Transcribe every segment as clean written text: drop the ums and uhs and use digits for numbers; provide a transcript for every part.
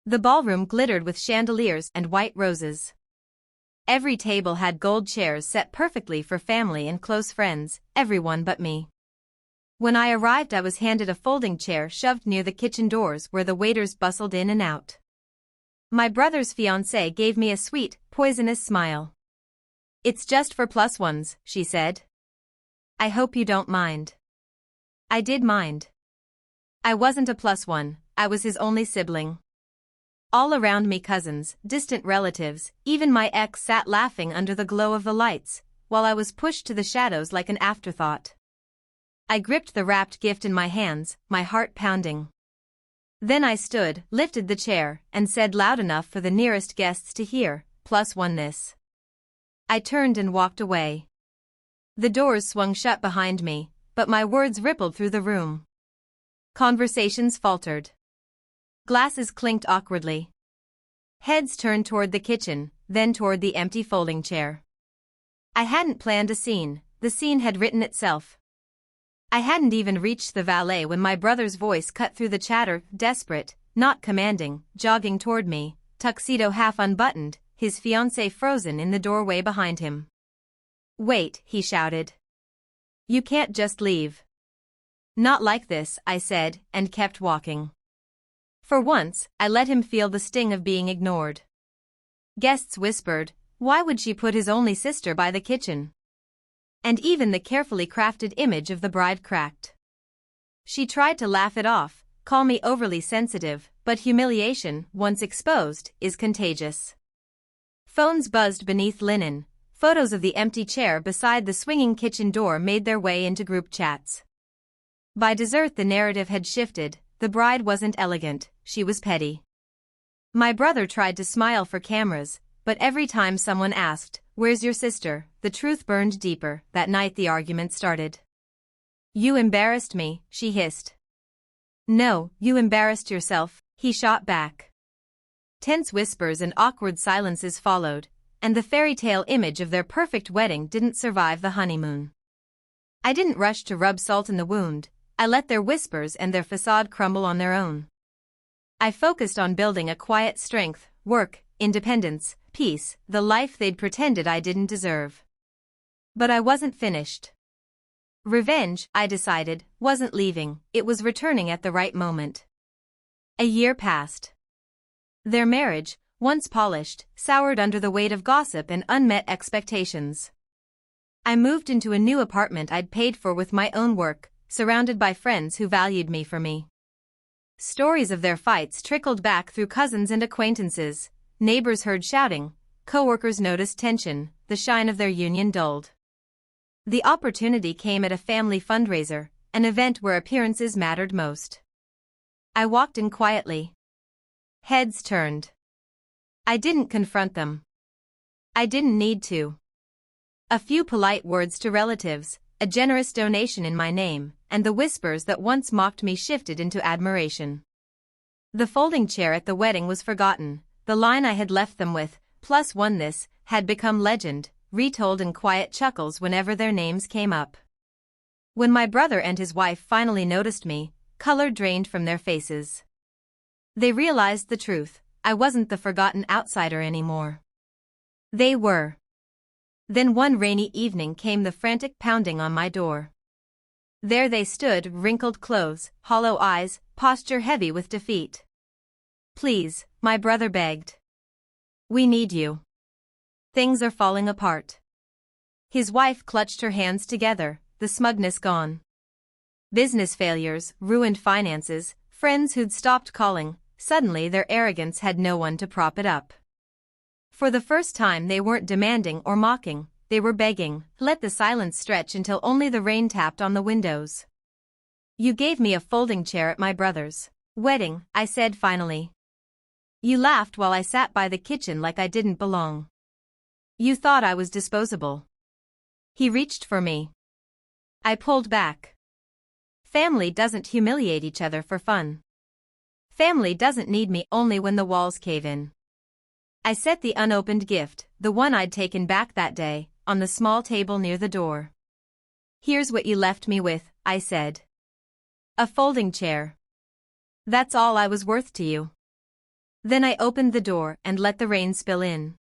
The ballroom glittered with chandeliers and white roses. Every table had gold chairs set perfectly for family and close friends, everyone but me. When I arrived, I was handed a folding chair shoved near the kitchen doors where the waiters bustled in and out. My brother's fiancée gave me a sweet, poisonous smile. "It's just for plus ones," she said. "I hope you don't mind." I did mind. I wasn't a plus one, I was his only sibling. All around me cousins, distant relatives, even my ex sat laughing under the glow of the lights, while I was pushed to the shadows like an afterthought. I gripped the wrapped gift in my hands, my heart pounding. Then I stood, lifted the chair, and said loud enough for the nearest guests to hear, "Plus one this." I turned and walked away. The doors swung shut behind me, but my words rippled through the room. Conversations faltered. Glasses clinked awkwardly. Heads turned toward the kitchen, then toward the empty folding chair. I hadn't planned a scene, the scene had written itself. I hadn't even reached the valet when my brother's voice cut through the chatter, desperate, not commanding, jogging toward me, tuxedo half unbuttoned, his fiancée frozen in the doorway behind him. "Wait," he shouted. "You can't just leave." "Not like this," I said, and kept walking. For once, I let him feel the sting of being ignored. Guests whispered, "Why would she put his only sister by the kitchen?" And even the carefully crafted image of the bride cracked. She tried to laugh it off, call me overly sensitive, but humiliation, once exposed, is contagious. Phones buzzed beneath linen. Photos of the empty chair beside the swinging kitchen door made their way into group chats. By dessert the narrative had shifted. The bride wasn't elegant, she was petty. My brother tried to smile for cameras, but every time someone asked, "Where's your sister?" the truth burned deeper. That night the argument started. "You embarrassed me," she hissed. "No, you embarrassed yourself," he shot back. Tense whispers and awkward silences followed, and the fairy tale image of their perfect wedding didn't survive the honeymoon. I didn't rush to rub salt in the wound. I let their whispers and their facade crumble on their own. I focused on building a quiet strength, work, independence, peace, the life they'd pretended I didn't deserve. But I wasn't finished. Revenge, I decided, wasn't leaving, it was returning at the right moment. A year passed. Their marriage, once polished, soured under the weight of gossip and unmet expectations. I moved into a new apartment I'd paid for with my own work, surrounded by friends who valued me for me. Stories of their fights trickled back through cousins and acquaintances. Neighbors heard shouting, coworkers noticed tension, the shine of their union dulled. The opportunity came at a family fundraiser, an event where appearances mattered most. I walked in quietly. Heads turned. I didn't confront them. I didn't need to. A few polite words to relatives, a generous donation in my name, and the whispers that once mocked me shifted into admiration. The folding chair at the wedding was forgotten. The line I had left them with, "Plus one this," had become legend, retold in quiet chuckles whenever their names came up. When my brother and his wife finally noticed me, color drained from their faces. They realized the truth. I wasn't the forgotten outsider anymore. They were. Then one rainy evening came the frantic pounding on my door. There they stood, wrinkled clothes, hollow eyes, posture heavy with defeat. "Please," my brother begged. "We need you. Things are falling apart." His wife clutched her hands together, the smugness gone. Business failures, ruined finances, friends who'd stopped calling, suddenly their arrogance had no one to prop it up. For the first time they weren't demanding or mocking, they were begging. Let the silence stretch until only the rain tapped on the windows. "You gave me a folding chair at my brother's wedding," I said finally. "You laughed while I sat by the kitchen like I didn't belong. You thought I was disposable." He reached for me. I pulled back. Family doesn't humiliate each other for fun. Family doesn't need me only when the walls cave in. I set the unopened gift, the one I'd taken back that day, on the small table near the door. "Here's what you left me with," I said. "A folding chair. That's all I was worth to you." Then I opened the door and let the rain spill in.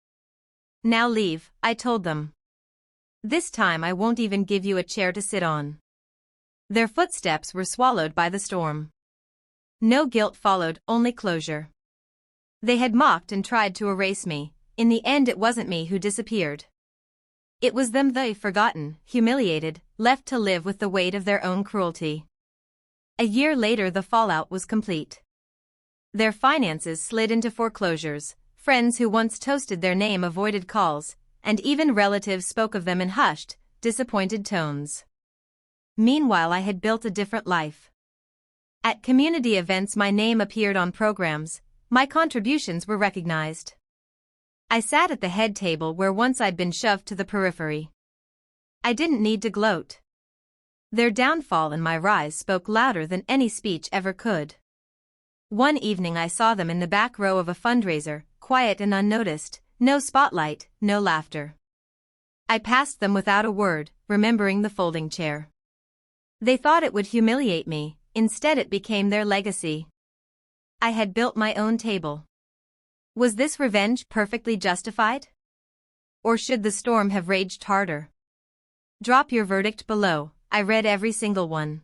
Now leave, I told them. This time I won't even give you a chair to sit on. Their footsteps were swallowed by the storm. No guilt followed, only closure. They had mocked and tried to erase me. In the end it wasn't me who disappeared. It was them they forgotten, humiliated, left to live with the weight of their own cruelty. A year later the fallout was complete. Their finances slid into foreclosures, friends who once toasted their name avoided calls, and even relatives spoke of them in hushed, disappointed tones. Meanwhile I had built a different life. At community events my name appeared on programs, my contributions were recognized. I sat at the head table where once I'd been shoved to the periphery. I didn't need to gloat. Their downfall and my rise spoke louder than any speech ever could. One evening I saw them in the back row of a fundraiser, quiet and unnoticed, no spotlight, no laughter. I passed them without a word, remembering the folding chair. They thought it would humiliate me, instead it became their legacy. I had built my own table. Was this revenge perfectly justified? Or should the storm have raged harder? Drop your verdict below, I read every single one.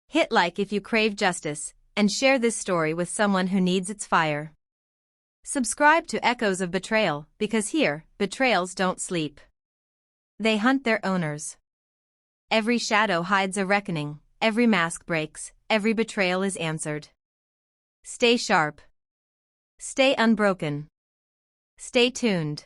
Hit like if you crave justice, and share this story with someone who needs its fire. Subscribe to Echoes of Betrayal, because here, betrayals don't sleep. They hunt their owners. Every shadow hides a reckoning, every mask breaks, every betrayal is answered. Stay sharp. Stay unbroken. Stay tuned.